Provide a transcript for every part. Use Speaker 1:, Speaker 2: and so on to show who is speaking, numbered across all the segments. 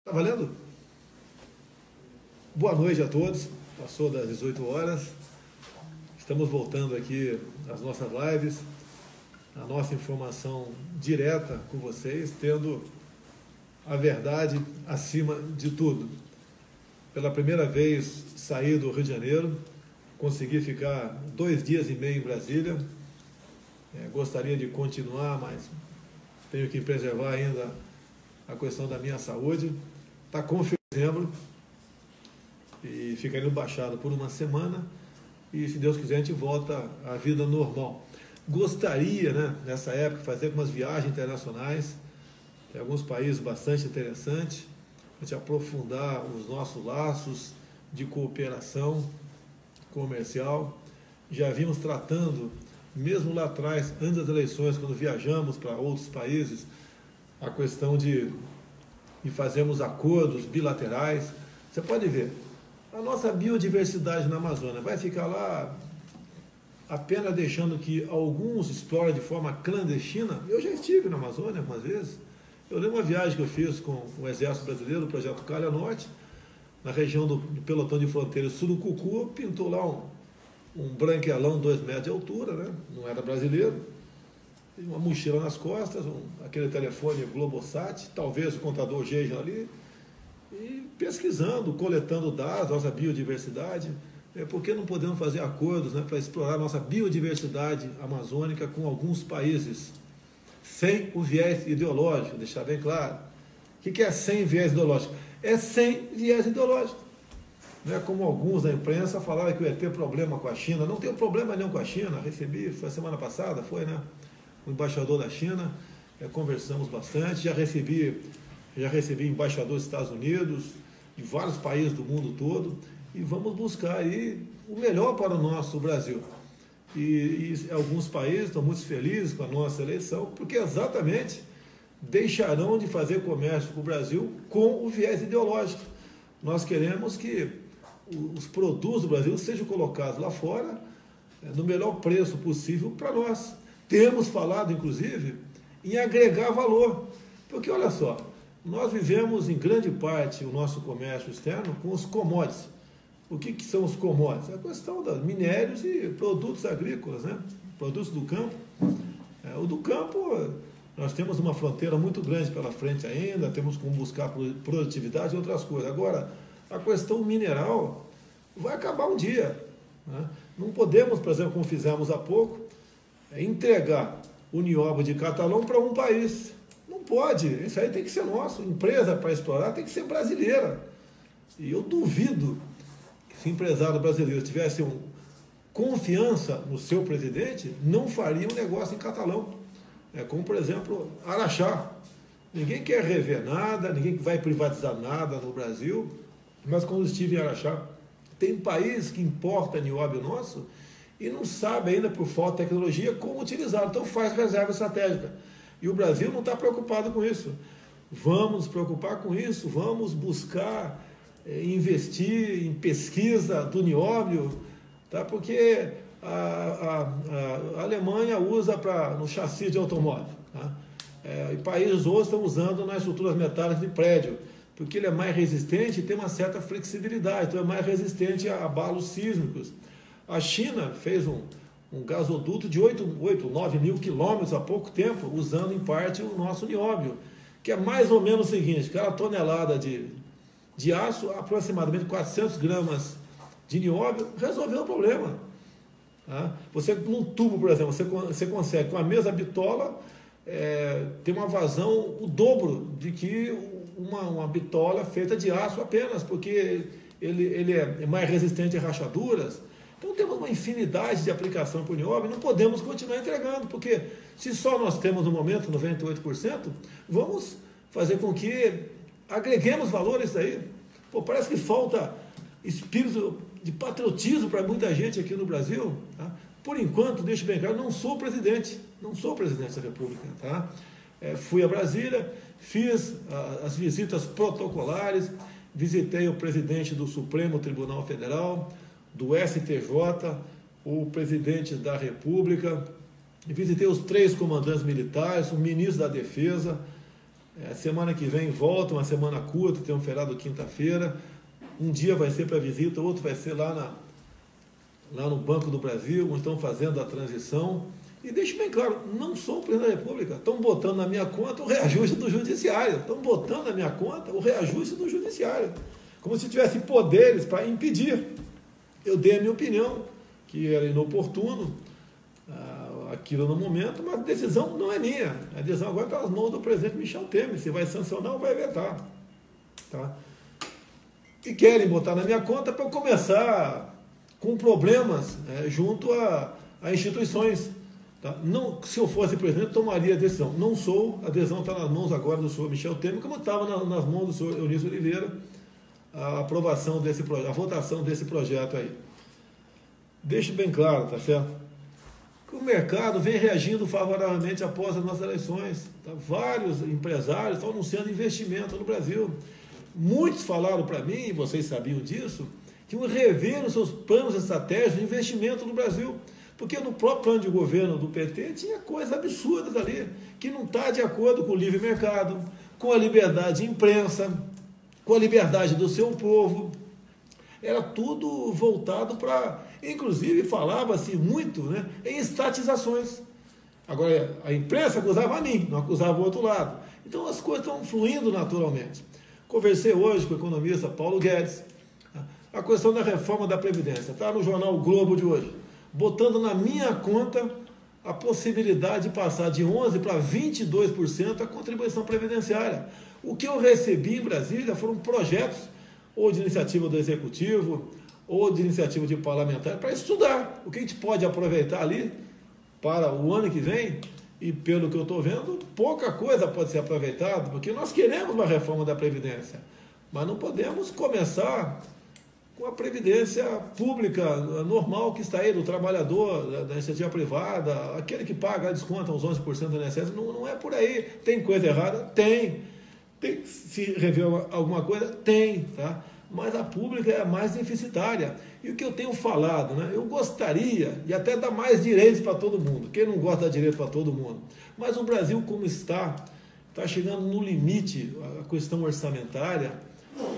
Speaker 1: Tá valendo? Boa noite a todos. Passou das 18 horas. Estamos voltando aqui às nossas lives, a nossa informação direta com vocês, tendo a verdade acima de tudo. Pela primeira vez saí do Rio de Janeiro, consegui ficar 2 dias e meio em Brasília. Gostaria de continuar, mas tenho que preservar ainda a questão da minha saúde. Está confirmado em dezembro e ficarei no Baixado por uma semana e, se Deus quiser, a gente volta à vida normal. Gostaria, nessa época, de fazer algumas viagens internacionais, em alguns países bastante interessantes, a gente aprofundar os nossos laços de cooperação comercial. Já vimos tratando, mesmo lá atrás, antes das eleições, quando viajamos para outros países, a questão de fazermos acordos bilaterais. Você pode ver, a nossa biodiversidade na Amazônia vai ficar lá apenas deixando que alguns explorem de forma clandestina. Eu já estive na Amazônia algumas vezes. Eu lembro uma viagem que eu fiz com o Exército Brasileiro, o Projeto Calha Norte, na região do pelotão de fronteira Surucucu, pintou lá um branquelão 2 metros de altura, não era brasileiro, uma mochila nas costas, aquele telefone Globosat, talvez o contador Geja ali, e pesquisando, coletando dados, nossa biodiversidade. Por que não podemos fazer acordos para explorar nossa biodiversidade amazônica com alguns países, sem o viés ideológico, deixar bem claro. O que é sem viés ideológico? É sem viés ideológico. Não é como alguns da imprensa falaram que ia ter problema com a China. Não tem problema nenhum com a China. Recebi, foi semana passada, o embaixador da China, conversamos bastante, já recebi embaixadores dos Estados Unidos, de vários países do mundo todo, e vamos buscar aí o melhor para o nosso Brasil. E alguns países estão muito felizes com a nossa eleição, porque exatamente deixarão de fazer comércio com o Brasil com o viés ideológico. Nós queremos que os produtos do Brasil sejam colocados lá fora no melhor preço possível para nós. Temos falado, inclusive, em agregar valor, porque olha só, nós vivemos em grande parte o nosso comércio externo com os commodities. O que são os commodities? A questão dos minérios e produtos agrícolas, produtos do campo. O do campo, nós temos uma fronteira muito grande pela frente ainda, temos como buscar produtividade e outras coisas. Agora, a questão mineral vai acabar um dia. Não podemos, por exemplo, como fizemos há pouco, entregar o nióbio de Catalão para um país. Não pode, isso aí tem que ser nosso. Empresa para explorar tem que ser brasileira. E eu duvido que se empresário brasileiro tivesse confiança no seu presidente, não faria um negócio em Catalão. Como, por exemplo, Araxá. Ninguém quer rever nada, ninguém vai privatizar nada no Brasil, mas quando estive em Araxá, tem país que importa nióbio nosso e não sabe ainda, por falta de tecnologia, como utilizar. Então faz reserva estratégica. E o Brasil não está preocupado com isso. Vamos nos preocupar com isso, vamos buscar investir em pesquisa do nióbio, porque a Alemanha usa no chassi de automóvel. E países outros estão usando nas estruturas metálicas de prédio, porque ele é mais resistente e tem uma certa flexibilidade, então é mais resistente a abalos sísmicos. A China fez um gasoduto de 9 mil quilômetros há pouco tempo, usando em parte o nosso nióbio, que é mais ou menos o seguinte: cada tonelada de aço, aproximadamente 400 gramas de nióbio, resolveu o problema. Você, num tubo, por exemplo, você consegue, com a mesma bitola, ter uma vazão o dobro de que uma bitola feita de aço apenas, porque ele é mais resistente a rachaduras. Então temos uma infinidade de aplicação para o nióbio, não podemos continuar entregando, porque se só nós temos no momento 98%, vamos fazer com que agreguemos valor a isso aí. Parece que falta espírito de patriotismo para muita gente aqui no Brasil. Por enquanto, deixo bem claro, não sou presidente da República. Fui a Brasília, fiz as visitas protocolares, visitei o presidente do Supremo Tribunal Federal, do STJ, o presidente da República, visitei os 3 comandantes militares, o ministro da Defesa, Semana que vem volta, uma semana curta, tem um feriado quinta-feira. Um dia vai ser para visita, outro vai ser lá no Banco do Brasil, onde estão fazendo a transição. E deixe bem claro, não sou o presidente da República. Estão botando na minha conta o reajuste do Judiciário. Estão botando na minha conta o reajuste do Judiciário. Como se tivesse poderes para impedir. Eu dei a minha opinião, que era inoportuno aquilo no momento, mas a decisão não é minha. A decisão agora está nas mãos do presidente Michel Temer. Se vai sancionar ou vai vetar. Tá? E querem botar na minha conta para eu começar com problemas junto a instituições. Tá? Não, se eu fosse presidente, tomaria a decisão. Não sou, a decisão está nas mãos agora do senhor Michel Temer, como estava nas mãos do senhor Eunício Oliveira, a aprovação desse projeto, a votação desse projeto aí. Deixe bem claro, tá certo? Que o mercado vem reagindo favoravelmente após as nossas eleições. Tá? Vários empresários estão anunciando investimento no Brasil. Muitos falaram para mim, e vocês sabiam disso, que iam rever os seus planos estratégicos de investimento no Brasil. Porque no próprio plano de governo do PT tinha coisas absurdas ali, que não está de acordo com o livre mercado, com a liberdade de imprensa, com a liberdade do seu povo. Era tudo voltado para... Inclusive, falava-se muito, né, em estatizações. Agora, a imprensa acusava a mim, não acusava o outro lado. Então, as coisas estão fluindo naturalmente. Conversei hoje com o economista Paulo Guedes. A questão da reforma da Previdência. Está no jornal O Globo de hoje. Botando na minha conta a possibilidade de passar de 11% para 22% a contribuição previdenciária. O que eu recebi em Brasília foram projetos, ou de iniciativa do Executivo, ou de iniciativa de parlamentar, para estudar o que a gente pode aproveitar ali para o ano que vem, e pelo que eu estou vendo, pouca coisa pode ser aproveitada, porque nós queremos uma reforma da Previdência, mas não podemos começar com a previdência pública normal que está aí, do trabalhador, da iniciativa privada, aquele que paga, desconta uns 11% do INSS, não é por aí. Tem coisa errada? Tem. Se rever alguma coisa? Tem, tá? Mas a pública é a mais deficitária. E o que eu tenho falado, né? Eu gostaria de até dar mais direitos para todo mundo. Quem não gosta de dar direito para todo mundo? Mas o Brasil, como está chegando no limite, a questão orçamentária,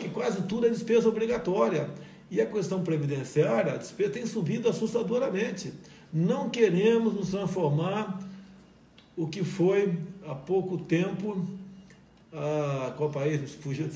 Speaker 1: que quase tudo é despesa obrigatória. E a questão previdenciária, a despesa tem subido assustadoramente. Não queremos nos transformar o que foi há pouco tempo, qual país? Fugiu?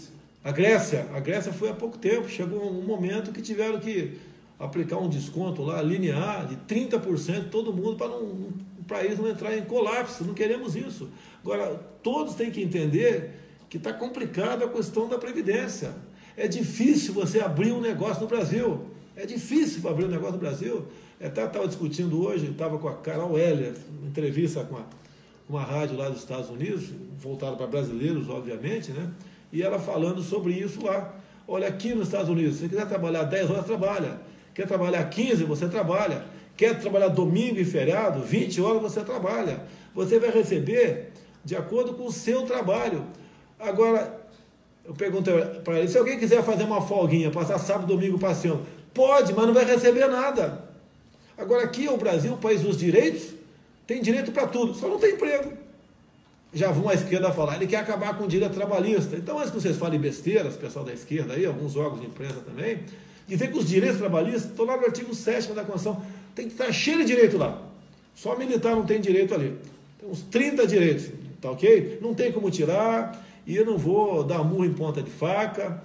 Speaker 1: A Grécia. A Grécia foi há pouco tempo. Chegou um momento que tiveram que aplicar um desconto lá, linear, de 30% todo mundo, para o país não entrar em colapso. Não queremos isso. Agora, todos têm que entender que está complicada a questão da Previdência. É difícil você abrir um negócio no Brasil. É difícil abrir um negócio no Brasil. Estava discutindo hoje, estava com a Carol Heller, entrevista com uma rádio lá dos Estados Unidos, voltada para brasileiros, obviamente, né? E ela falando sobre isso lá. Olha, aqui nos Estados Unidos, se você quiser trabalhar 10 horas, trabalha. Quer trabalhar 15, você trabalha. Quer trabalhar domingo e feriado, 20 horas você trabalha. Você vai receber de acordo com o seu trabalho. Agora, eu pergunto para ele, se alguém quiser fazer uma folguinha, passar sábado, domingo passeando, pode, mas não vai receber nada. Agora, aqui é o Brasil, o país dos direitos, tem direito para tudo, só não tem emprego. Já vão à esquerda falar, ele quer acabar com o direito trabalhista. Então, antes que vocês falem besteiras, pessoal da esquerda aí, alguns órgãos de imprensa também, dizer que os direitos trabalhistas estão lá no artigo 7º da Constituição, tem que estar cheio de direito lá. Só militar não tem direito ali. Tem uns 30 direitos, tá ok? Não tem como tirar, e eu não vou dar murro em ponta de faca,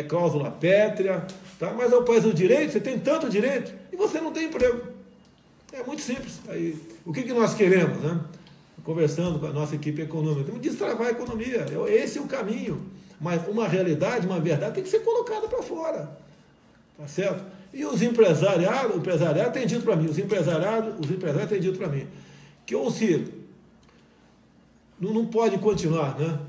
Speaker 1: cláusula pétrea, tá? Mas é o país do direito, você tem tanto direito, e você não tem emprego. É muito simples. Aí, o que nós queremos, né? Conversando com a nossa equipe econômica, temos que destravar a economia, esse é o caminho. Mas uma realidade, uma verdade tem que ser colocada para fora, tá certo? E o empresariado tem dito para mim, os empresários têm dito para mim, que ou se não pode continuar, né?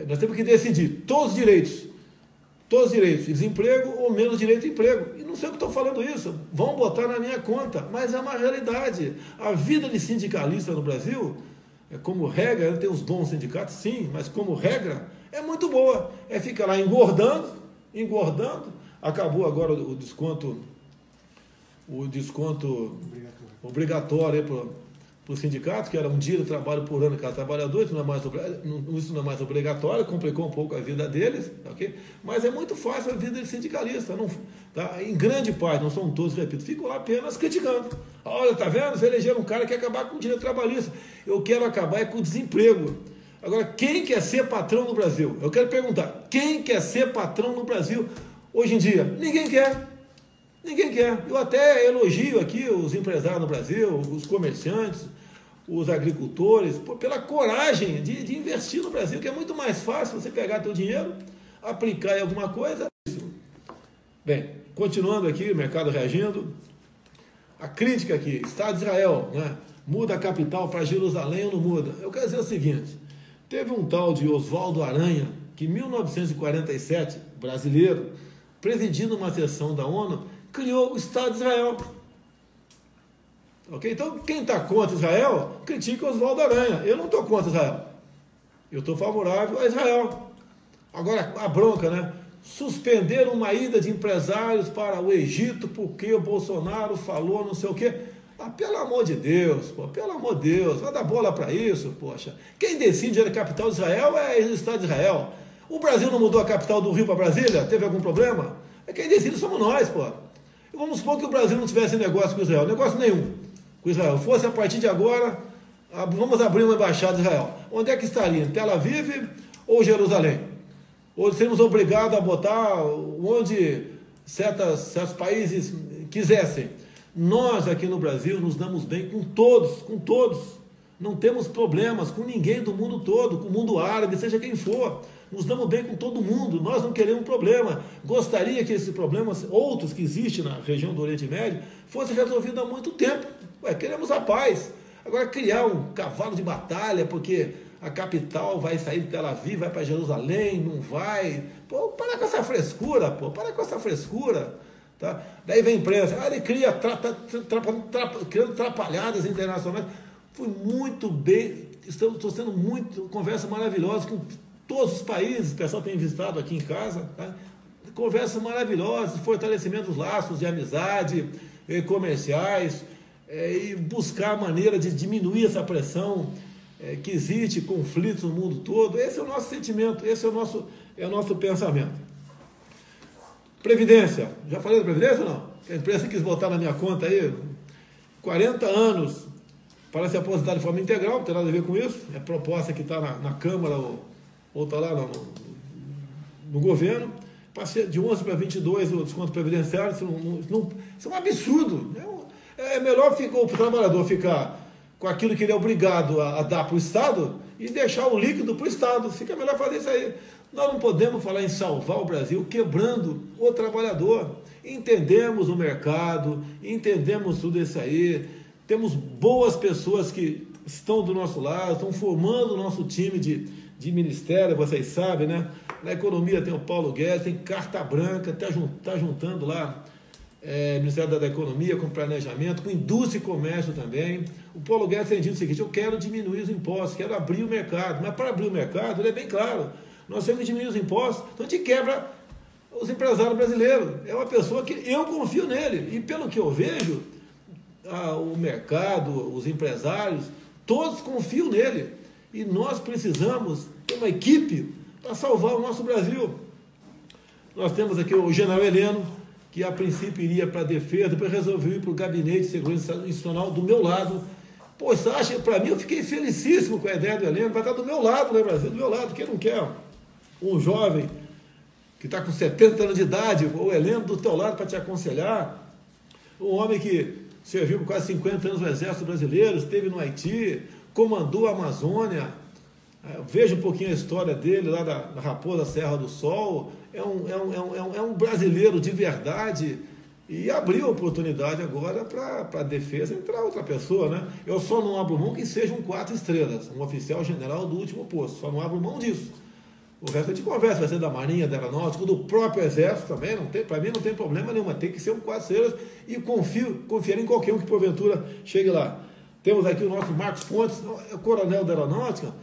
Speaker 1: Nós temos que decidir todos os direitos, desemprego ou menos direito de emprego. E não sei o que estou falando isso, vão botar na minha conta, mas é uma realidade. A vida de sindicalista no Brasil, como regra, tem os bons sindicatos, sim, mas como regra, é muito boa. Fica lá engordando, acabou agora o desconto obrigatório para o sindicato, que era um dia de trabalho por ano cada trabalhador, isso não é mais obrigatório, complicou um pouco a vida deles, ok? Mas é muito fácil a vida de sindicalista, não, tá? Em grande parte, não são todos, repito, ficam lá apenas criticando. Olha, tá vendo? Você elegeram um cara que quer acabar com o direito trabalhista. Eu quero acabar com o desemprego. Agora, quem quer ser patrão no Brasil? Eu quero perguntar, quem quer ser patrão no Brasil hoje em dia? Ninguém quer. Ninguém quer. Eu até elogio aqui os empresários no Brasil, os comerciantes, os agricultores, pela coragem de investir no Brasil, que é muito mais fácil você pegar seu dinheiro, aplicar em alguma coisa. Bem, continuando aqui, o mercado reagindo. A crítica aqui, Estado de Israel, né? Muda a capital para Jerusalém ou não muda? Eu quero dizer o seguinte, teve um tal de Oswaldo Aranha, que em 1947, brasileiro, presidindo uma sessão da ONU, criou o Estado de Israel. Ok? Então, quem está contra Israel, critica Oswaldo Aranha. Eu não estou contra Israel. Eu estou favorável a Israel. Agora, a bronca, né? Suspender uma ida de empresários para o Egito porque o Bolsonaro falou não sei o quê. Ah, pelo amor de Deus, pô, pelo amor de Deus, vai dar bola para isso, poxa. Quem decide a capital de Israel é o Estado de Israel. O Brasil não mudou a capital do Rio para Brasília? Teve algum problema? Quem decide somos nós, pô. E vamos supor que o Brasil não tivesse negócio com Israel, negócio nenhum com Israel. Fosse a partir de agora, vamos abrir uma embaixada de Israel. Onde é que estaria? Em Tel Aviv ou Jerusalém? Ou seríamos obrigados a botar onde certos países quisessem. Nós aqui no Brasil nos damos bem com todos, com todos. Não temos problemas com ninguém do mundo todo, com o mundo árabe, seja quem for. Nos damos bem com todo mundo, nós não queremos problema. Gostaria que esses problemas, outros que existem na região do Oriente Médio, fossem resolvidos há muito tempo. Queremos a paz. Agora criar um cavalo de batalha, porque a capital vai sair de Tel Aviv, vai para Jerusalém, não vai. Pô, para com essa frescura, pô, para com essa frescura. Tá? Daí vem a imprensa, ele cria criando trapalhadas internacionais. Fui muito bem, estou tendo muito conversa maravilhosa com todos os países, o pessoal tem visitado aqui em casa, tá? Conversas maravilhosas, fortalecimento dos laços de amizade, comerciais, e buscar a maneira de diminuir essa pressão que existe, conflitos no mundo todo. Esse é o nosso sentimento, esse é o nosso pensamento. Previdência, já falei da Previdência ou não? A imprensa quis botar na minha conta aí, 40 anos para se aposentar de forma integral, não tem nada a ver com isso, é proposta que está na Câmara ou está lá no governo, passei de 11 para 22 o desconto previdenciário, isso é um absurdo. É melhor o trabalhador ficar com aquilo que ele é obrigado a dar para o Estado e deixar o líquido para o Estado. Fica melhor fazer isso aí. Nós não podemos falar em salvar o Brasil quebrando o trabalhador. Entendemos o mercado, entendemos tudo isso aí, temos boas pessoas que estão do nosso lado, estão formando o nosso time de ministério, vocês sabem, né? Na economia tem o Paulo Guedes, tem carta branca, está juntando lá Ministério da Economia com planejamento, com indústria e comércio também. O Paulo Guedes tem dito o seguinte, eu quero diminuir os impostos, quero abrir o mercado, mas para abrir o mercado, ele é bem claro, nós temos que diminuir os impostos, então a gente quebra os empresários brasileiros. É uma pessoa que eu confio nele, e pelo que eu vejo, o mercado, os empresários, todos confiam nele. E nós precisamos ter uma equipe para salvar o nosso Brasil. Nós temos aqui o general Heleno, que a princípio iria para a defesa, depois resolveu ir para o gabinete de segurança institucional do meu lado. Pô, você acha, para mim, eu fiquei felicíssimo com a ideia do Heleno, vai estar do meu lado, né, Brasil? Do meu lado, quem não quer um jovem que está com 70 anos de idade, o Heleno do teu lado para te aconselhar, um homem que serviu por quase 50 anos no Exército Brasileiro, esteve no Haiti, comandou a Amazônia. Veja um pouquinho a história dele lá da Raposa Serra do Sol. É um brasileiro de verdade e abriu a oportunidade agora para a defesa entrar outra pessoa, né? Eu só não abro mão que seja um 4 estrelas, um oficial general do último posto, só não abro mão disso. O resto a gente conversa, vai ser da Marinha, da Aeronáutica, do próprio Exército também, para mim não tem problema nenhum, mas tem que ser um 4 estrelas e confiar em qualquer um que porventura chegue lá. Temos aqui o nosso Marcos Fontes, é o coronel da Aeronáutica,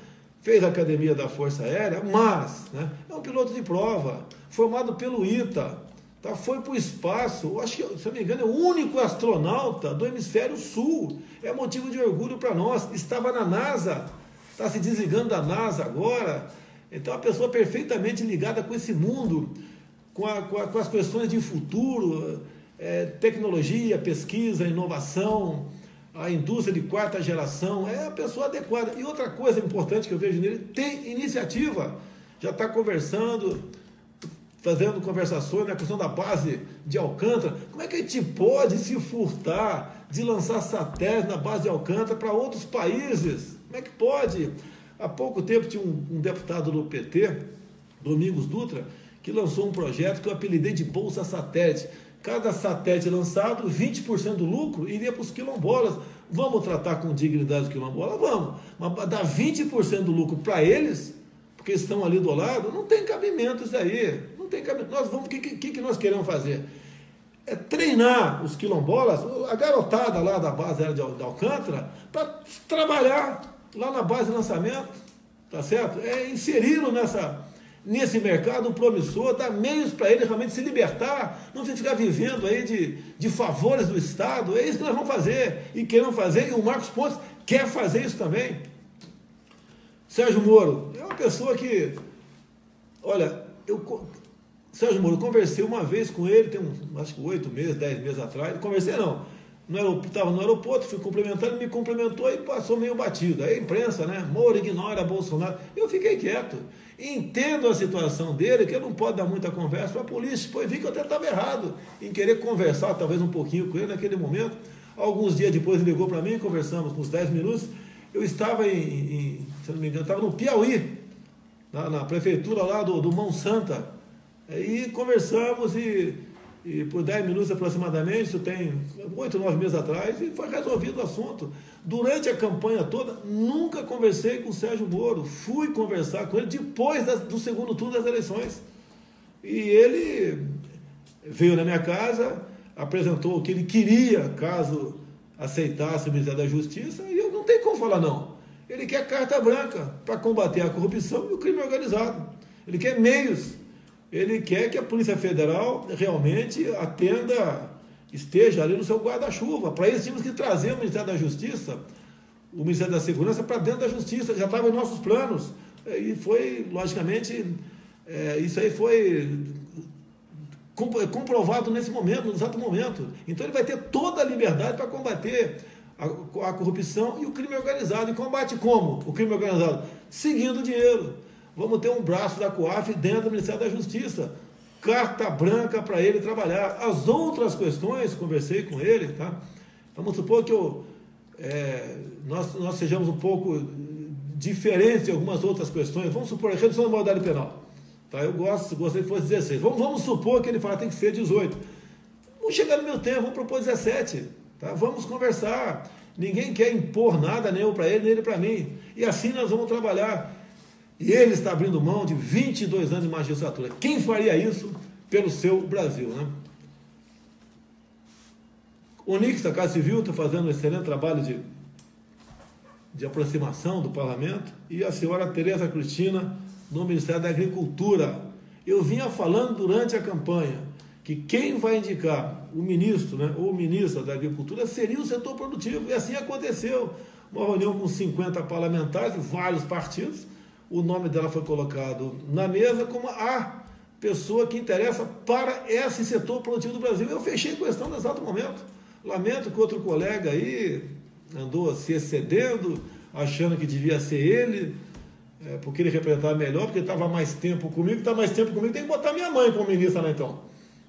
Speaker 1: fez a Academia da Força Aérea, mas, né, é um piloto de prova, formado pelo ITA, tá? Foi para o espaço, acho que, se eu não me engano, é o único astronauta do hemisfério sul. É motivo de orgulho para nós. Estava na NASA, está se desligando da NASA agora. Então, a pessoa perfeitamente ligada com esse mundo, com as questões de futuro, tecnologia, pesquisa, inovação, a indústria de quarta geração, é a pessoa adequada. E outra coisa importante que eu vejo nele, tem iniciativa, já está conversando, fazendo conversações na questão da base de Alcântara. Como é que a gente pode se furtar de lançar satélite na base de Alcântara para outros países? Como é que pode? Há pouco tempo tinha um deputado do PT, Domingos Dutra, que lançou um projeto que eu apelidei de Bolsa Satélite. Cada satélite lançado, 20% do lucro iria para os quilombolas. Vamos tratar com dignidade os quilombolas? Vamos. Mas dar 20% do lucro para eles, porque estão ali do lado, não tem cabimento isso aí. Não tem cabimento. Nós vamos, o que nós queremos fazer? É treinar os quilombolas, a garotada lá da base de Alcântara, para trabalhar lá na base de lançamento, tá certo? É inseri-lo nesse mercado promissor, dar meios para ele realmente se libertar, não ficar vivendo aí de favores do Estado. É isso que nós vamos fazer, e queremos fazer, e o Marcos Pontes quer fazer isso também. Sérgio Moro é uma pessoa que, olha, Sérgio Moro, eu conversei uma vez com ele, tem acho que 8 meses, 10 meses atrás, conversei não, estava no aeroporto, fui cumprimentando, ele me cumprimentou e passou meio batido. Aí a imprensa, né? Moro ignora Bolsonaro. Eu fiquei quieto. Entendo a situação dele, que ele não pode dar muita conversa para a polícia. Depois vi que eu até estava errado em querer conversar talvez um pouquinho com ele naquele momento. Alguns dias depois ele ligou para mim, conversamos uns 10 minutos. Eu estava se não me engano, estava no Piauí, na prefeitura lá do Mão Santa. Aí conversamos e por 10 minutos aproximadamente, isso tem 8, 9 meses atrás, e foi resolvido o assunto. Durante a campanha toda, nunca conversei com o Sérgio Moro, fui conversar com ele depois do segundo turno das eleições. E ele veio na minha casa, apresentou o que ele queria, caso aceitasse o Ministério da Justiça, e eu não tenho como falar não. Ele quer carta branca para combater a corrupção e o crime organizado. Ele quer meios. Ele quer que a Polícia Federal realmente esteja ali no seu guarda-chuva. Para isso, tínhamos que trazer o Ministério da Justiça, o Ministério da Segurança, para dentro da Justiça. Já estava em nossos planos. E foi, logicamente, isso aí foi comprovado nesse momento, no exato momento. Então, ele vai ter toda a liberdade para combater a corrupção e o crime organizado. E combate como o crime organizado? Seguindo o dinheiro. Vamos ter um braço da COAF dentro do Ministério da Justiça. Carta branca para ele trabalhar. As outras questões, conversei com ele, tá? Vamos supor que nós sejamos um pouco diferentes em algumas outras questões. Vamos supor a redução da maioridade penal. Tá? Eu gostaria que fosse 16. Vamos supor que ele fala que tem que ser 18. Vamos chegar no meu tempo, vamos propor 17. Tá? Vamos conversar. Ninguém quer impor nada, nem eu para ele, nem ele para mim. E assim nós vamos trabalhar. E ele está abrindo mão de 22 anos de magistratura. Quem faria isso pelo seu Brasil, né? O Onix, da Casa Civil, está fazendo um excelente trabalho de aproximação do parlamento. E a senhora Tereza Cristina, no Ministério da Agricultura. Eu vinha falando durante a campanha que quem vai indicar o ministro, né, ou ministra da Agricultura seria o setor produtivo. E assim aconteceu. Uma reunião com 50 parlamentares de vários partidos. O nome dela foi colocado na mesa como a pessoa que interessa para esse setor produtivo do Brasil. Eu fechei a questão no exato momento. Lamento que outro colega aí andou se excedendo, achando que devia ser ele, porque ele representava melhor, porque estava mais tempo comigo. Está mais tempo comigo, tem que botar minha mãe como ministra lá então.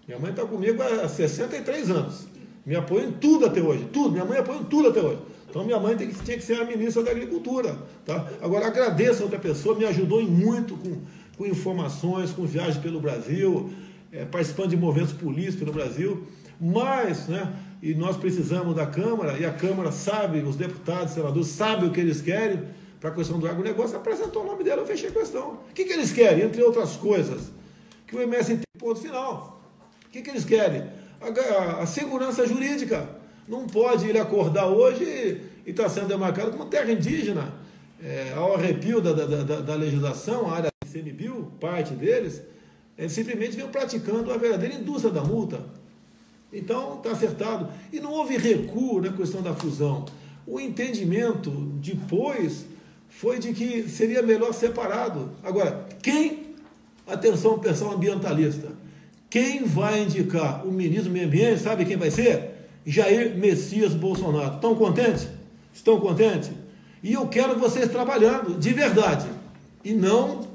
Speaker 1: Minha mãe está comigo há 63 anos. Me apoia em tudo até hoje. Tudo. Minha mãe apoia em tudo até hoje. Então, minha mãe tinha que ser a ministra da Agricultura. Tá? Agora, agradeço a outra pessoa, me ajudou muito com informações, com viagens pelo Brasil, participando de movimentos políticos pelo Brasil. Mas, né, e nós precisamos da Câmara, e a Câmara sabe, os deputados, senadores, sabem o que eles querem para a questão do agronegócio, apresentou o nome dela, eu fechei a questão. O que eles querem? Entre outras coisas, que o MS tem ponto final. O que eles querem? A segurança jurídica. Não pode ele acordar hoje e está sendo demarcado como terra indígena. Ao arrepio da legislação, a área ICMBio, parte deles, Eles simplesmente vêm praticando a verdadeira indústria da multa. Então, está acertado. E não houve recuo na questão da fusão. O entendimento depois foi de que seria melhor separado. Agora, atenção pessoal ambientalista, quem vai indicar o ministro do Meio Ambiente, sabe quem vai ser? Jair Messias Bolsonaro. Estão contentes? Estão contentes? E eu quero vocês trabalhando, de verdade. E não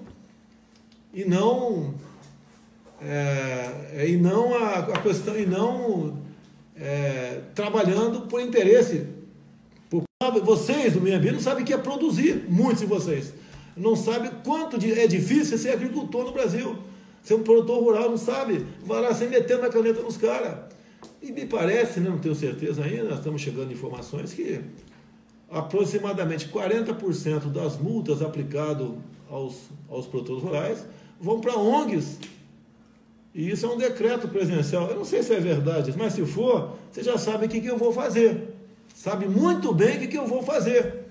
Speaker 1: a questão, e não trabalhando por interesse. Vocês do meio ambiente não sabem o que é produzir, muitos de vocês. Não sabem quanto é difícil ser agricultor no Brasil. Ser um produtor rural, não sabe. Vai lá se metendo na caneta nos caras. E me parece, não tenho certeza ainda, nós estamos chegando em informações que aproximadamente 40% das multas aplicadas aos produtores rurais vão para ONGs. E isso é um decreto presidencial. Eu não sei se é verdade, mas se for, você já sabe o que eu vou fazer. Sabe muito bem o que eu vou fazer.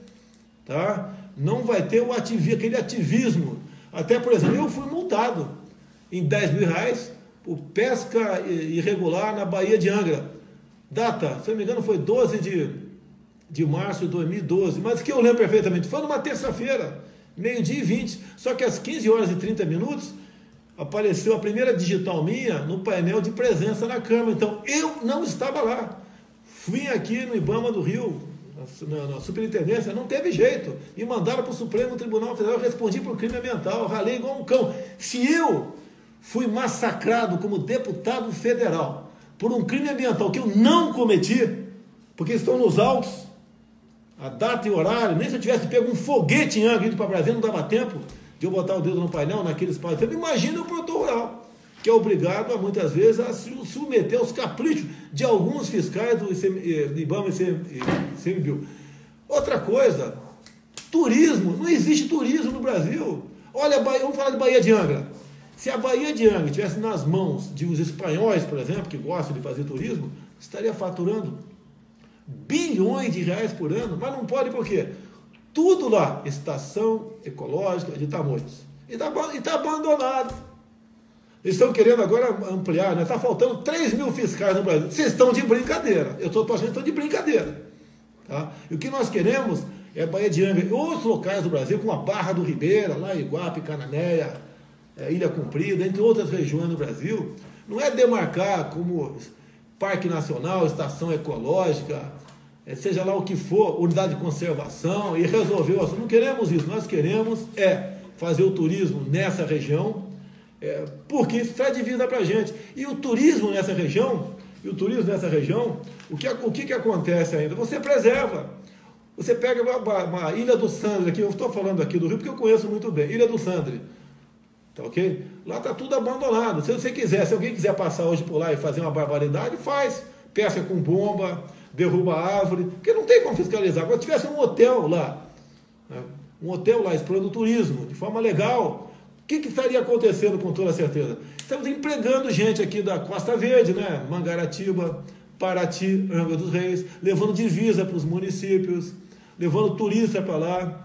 Speaker 1: Tá? Não vai ter aquele ativismo. Até, por exemplo, eu fui multado em R$10.000 por pesca irregular na Baía de Angra. Data, se não me engano, foi 12 de março de 2012. Mas que eu lembro perfeitamente, foi numa terça-feira, 12h20. Só que às 15h30 apareceu a primeira digital minha no painel de presença na Câmara. Então, eu não estava lá. Vim aqui no IBAMA do Rio, na superintendência, não teve jeito. Me mandaram para o Supremo Tribunal Federal, eu respondi por crime ambiental, ralei igual um cão. Se eu fui massacrado como deputado federal por um crime ambiental que eu não cometi, porque estão nos autos, a data e o horário, nem se eu tivesse pego um foguete em Angra indo para Brasília, não dava tempo de eu botar o dedo no painel, naquele espaço. Imagina o produtor rural, que é obrigado, muitas vezes, a se submeter aos caprichos de alguns fiscais do IBAMA e ICMBio. Outra coisa, turismo. Não existe turismo no Brasil. Olha, vamos falar de Baía de Angra. Se a Baía de Angra estivesse nas mãos de uns espanhóis, por exemplo, que gostam de fazer turismo, estaria faturando bilhões de reais por ano, mas não pode por quê? Tudo lá, estação ecológica de Tamoios. E está abandonado. Eles estão querendo agora ampliar, né? Está faltando 3.000 fiscais no Brasil. Vocês estão de brincadeira. Eu estou achando que estão de brincadeira. Tá? E o que nós queremos é a Baía de Angra e outros locais do Brasil, como a Barra do Ribeira, lá em Iguape, Cananéia, Ilha Comprida, entre outras regiões do Brasil. Não é demarcar como Parque Nacional, Estação Ecológica, seja lá o que for, unidade de conservação, e resolver o assunto. Não queremos isso. Nós queremos fazer o turismo nessa região, porque isso traz divisa para a gente. E o turismo nessa região, o que acontece ainda? Você preserva. Você pega uma Ilha do Sandre, aqui, eu estou falando aqui do Rio porque eu conheço muito bem, Ilha do Sandre. Tá ok? Lá está tudo abandonado. Se você quiser, se alguém quiser passar hoje por lá e fazer uma barbaridade, faz. Pesca com bomba, derruba árvore, porque não tem como fiscalizar. Agora, se tivesse um hotel lá, explorando o turismo, de forma legal, o que estaria acontecendo com toda certeza? Estamos empregando gente aqui da Costa Verde, né? Mangaratiba, Paraty, Angra dos Reis, levando divisa para os municípios, levando turista para lá.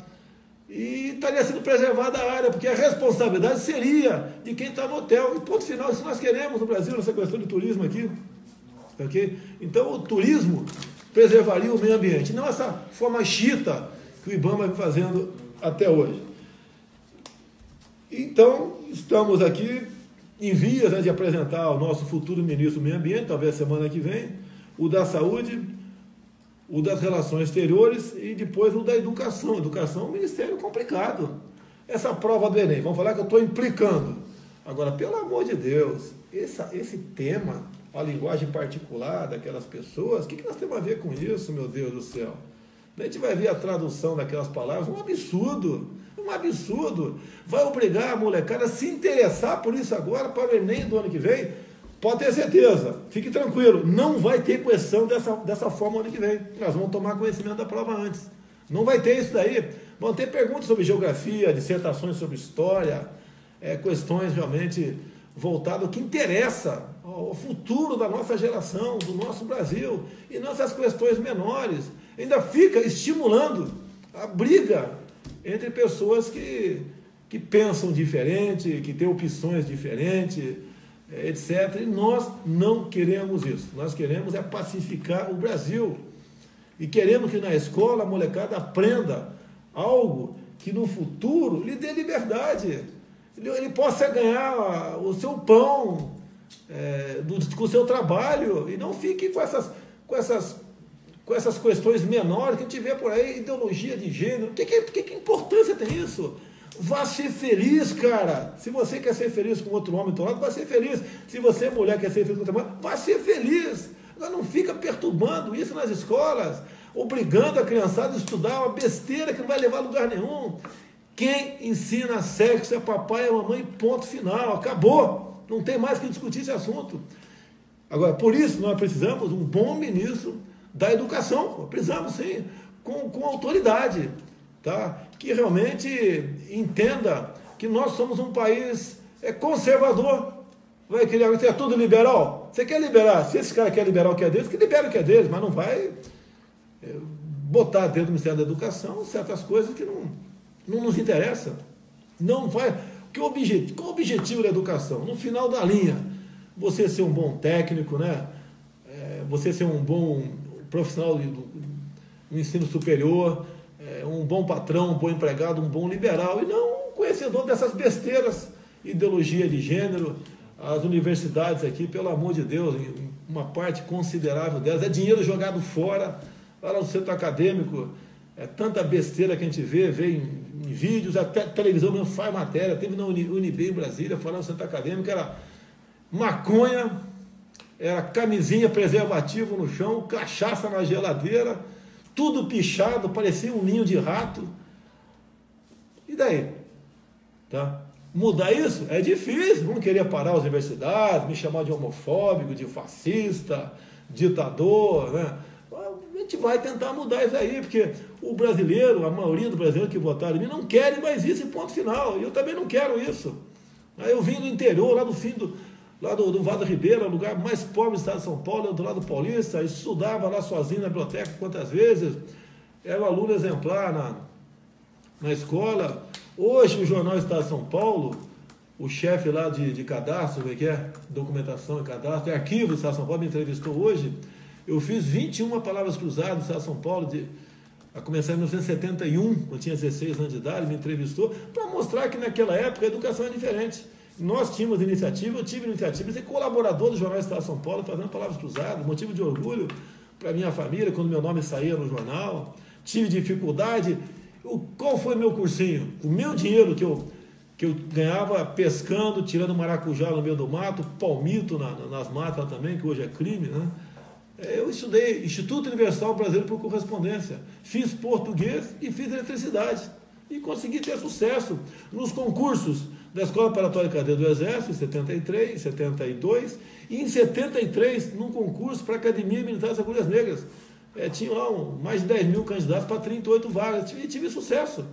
Speaker 1: E estaria sendo preservada a área, porque a responsabilidade seria de quem está no hotel. E ponto final, isso nós queremos no Brasil, nessa questão de turismo aqui. Okay? Então o turismo preservaria o meio ambiente, não essa forma chita que o IBAMA vem fazendo até hoje. Então, estamos aqui em vias, né, de apresentar o nosso futuro ministro do meio ambiente, talvez semana que vem, o da saúde, o das relações exteriores e depois o da educação. Educação é um ministério complicado. Essa prova do Enem, vamos falar que eu estou implicando. Agora, pelo amor de Deus, esse tema, a linguagem particular daquelas pessoas, o que nós temos a ver com isso, meu Deus do céu? A gente vai ver a tradução daquelas palavras, um absurdo. Vai obrigar a molecada a se interessar por isso agora para o Enem do ano que vem? Pode ter certeza, fique tranquilo, não vai ter questão dessa forma ano que vem. Nós vamos tomar conhecimento da prova antes. Não vai ter isso daí. Vão ter perguntas sobre geografia, dissertações sobre história, questões realmente voltadas ao que interessa, ao futuro da nossa geração, do nosso Brasil, e não essas questões menores. Ainda fica estimulando a briga entre pessoas que que pensam diferente, que têm opções diferentes, etc. E nós não queremos isso. Nós queremos é pacificar o Brasil. E queremos que na escola a molecada aprenda algo que no futuro lhe dê liberdade. Ele possa ganhar o seu pão com o seu trabalho e não fique com essas questões menores que a gente vê por aí, ideologia de gênero. Que importância tem isso? Vá ser feliz, cara. Se você quer ser feliz com outro homem do lado, vá ser feliz. Se você é mulher quer ser feliz com outra mulher, vá ser feliz. Agora não fica perturbando isso nas escolas, obrigando a criançada a estudar uma besteira que não vai levar a lugar nenhum. Quem ensina sexo é papai e a mamãe, ponto final. Acabou. Não tem mais que discutir esse assunto. Agora, por isso nós precisamos de um bom ministro da educação. Precisamos sim, com autoridade, tá? Que realmente entenda que nós somos um país conservador. Vai criar, é tudo liberal? Você quer liberar? Se esse cara quer liberar o que é deles, que libera o que é deles, mas não vai botar dentro do Ministério da Educação certas coisas que não nos interessam. Não vai. Qual o objetivo da educação? No final da linha, você ser um bom técnico, né? Você ser um bom profissional do ensino superior, um bom patrão, um bom empregado, um bom liberal, e não um conhecedor dessas besteiras, ideologia de gênero. As universidades aqui, pelo amor de Deus, uma parte considerável delas é dinheiro jogado fora. Lá no centro acadêmico, tanta besteira que a gente vê em vídeos, até televisão mesmo faz matéria. Teve na UNB em Brasília, falando no centro acadêmico, era maconha, era camisinha, preservativo no chão, cachaça na geladeira, tudo pichado, parecia um ninho de rato. E daí? Tá? Mudar isso é difícil. Vamos querer parar as universidades, me chamar de homofóbico, de fascista, ditador, né? A gente vai tentar mudar isso aí, porque o brasileiro, a maioria do brasileiro que votaram em mim, não querem mais isso, e ponto final. E eu também não quero isso. Aí eu vim do interior, lá do fim do Vado Ribeira, lugar mais pobre do estado de São Paulo, do lado paulista, estudava lá sozinho na biblioteca quantas vezes, era um aluno exemplar na escola. Hoje o jornal Estado de São Paulo, o chefe lá de cadastro, documentação e cadastro, arquivo do Estado de São Paulo, me entrevistou hoje. Eu fiz 21 palavras cruzadas no Estado de São Paulo, a começar em 1971, quando eu tinha 16 anos de idade, me entrevistou, para mostrar que naquela época a educação é diferente. Nós tínhamos iniciativa, eu tive iniciativa, ser colaborador do jornal Estado de São Paulo, fazendo palavras cruzadas, motivo de orgulho para minha família, quando meu nome saía no jornal. Tive dificuldade. Qual foi meu cursinho? O meu dinheiro que eu ganhava pescando, tirando maracujá no meio do mato, palmito nas matas também, que hoje é crime, né? Eu estudei Instituto Universal Brasileiro por Correspondência, fiz português e fiz eletricidade. E consegui ter sucesso nos concursos da Escola Preparatória de Cadeia do Exército, em 73, em 72, e em 73, num concurso para a Academia Militar das Agulhas Negras. Tinha lá mais de 10 mil candidatos para 38 vagas, e tive sucesso.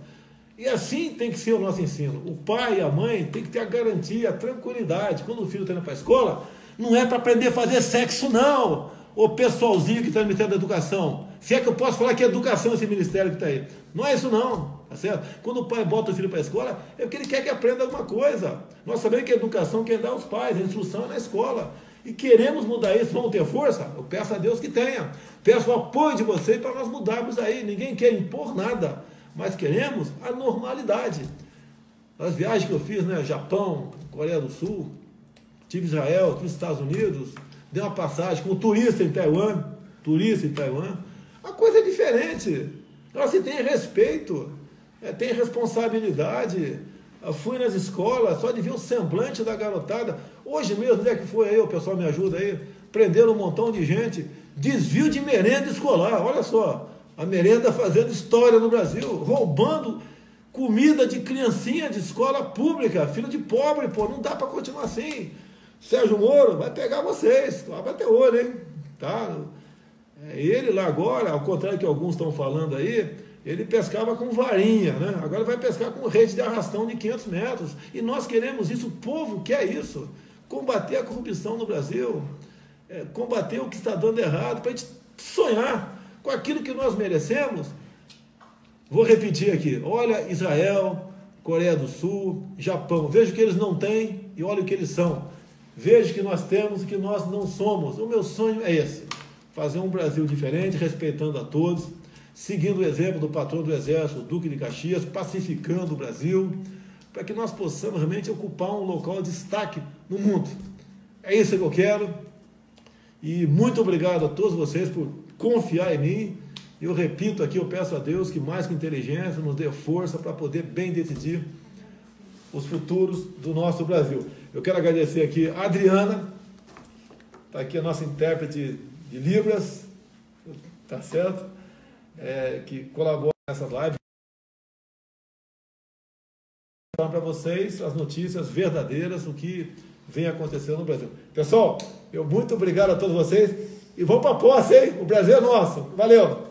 Speaker 1: E assim tem que ser o nosso ensino. O pai e a mãe tem que ter a garantia, a tranquilidade. Quando o filho está indo para a escola, não é para aprender a fazer sexo, não. O pessoalzinho que está no Ministério da Educação. Se é que eu posso falar que é educação esse ministério que está aí. Não é isso não, tá certo? Quando o pai bota o filho para a escola, é porque ele quer que aprenda alguma coisa. Nós sabemos que a educação quem dá aos pais, a instrução é na escola. E queremos mudar isso, vamos ter força? Eu peço a Deus que tenha. Peço o apoio de vocês para nós mudarmos aí. Ninguém quer impor nada, mas queremos a normalidade. As viagens que eu fiz, né? Japão, Coreia do Sul, tive Israel, tive Estados Unidos, dei uma passagem como turista em Taiwan, a coisa é diferente. Ela se tem respeito, tem responsabilidade. Eu fui nas escolas, só de ver o semblante da garotada. Hoje mesmo, onde é que foi aí, o pessoal me ajuda aí, prenderam um montão de gente, desvio de merenda escolar, olha só, a merenda fazendo história no Brasil, roubando comida de criancinha de escola pública, filho de pobre, pô, não dá para continuar assim. Sérgio Moro vai pegar vocês, vai ter olho, hein? Tá? Ele lá agora, ao contrário que alguns estão falando aí, ele pescava com varinha, né? Agora vai pescar com rede de arrastão de 500 metros. E nós queremos isso, o povo quer isso. Combater a corrupção no Brasil, combater o que está dando errado, para a gente sonhar com aquilo que nós merecemos. Vou repetir aqui, olha Israel, Coreia do Sul, Japão. Veja o que eles não têm e olha o que eles são. Veja o que nós temos e o que nós não somos. O meu sonho é esse, fazer um Brasil diferente, respeitando a todos, seguindo o exemplo do patrão do Exército, o Duque de Caxias, pacificando o Brasil, para que nós possamos realmente ocupar um local de destaque no mundo. É isso que eu quero. E muito obrigado a todos vocês por confiar em mim. Eu repito aqui, eu peço a Deus que mais que inteligência nos dê força para poder bem decidir os futuros do nosso Brasil. Eu quero agradecer aqui a Adriana, está aqui a nossa intérprete de Libras, tá certo? Que colabora nessas lives. Para vocês as notícias verdadeiras, o que vem acontecendo no Brasil. Pessoal, eu muito obrigado a todos vocês e vamos para a posse, hein? O Brasil é nosso. Valeu!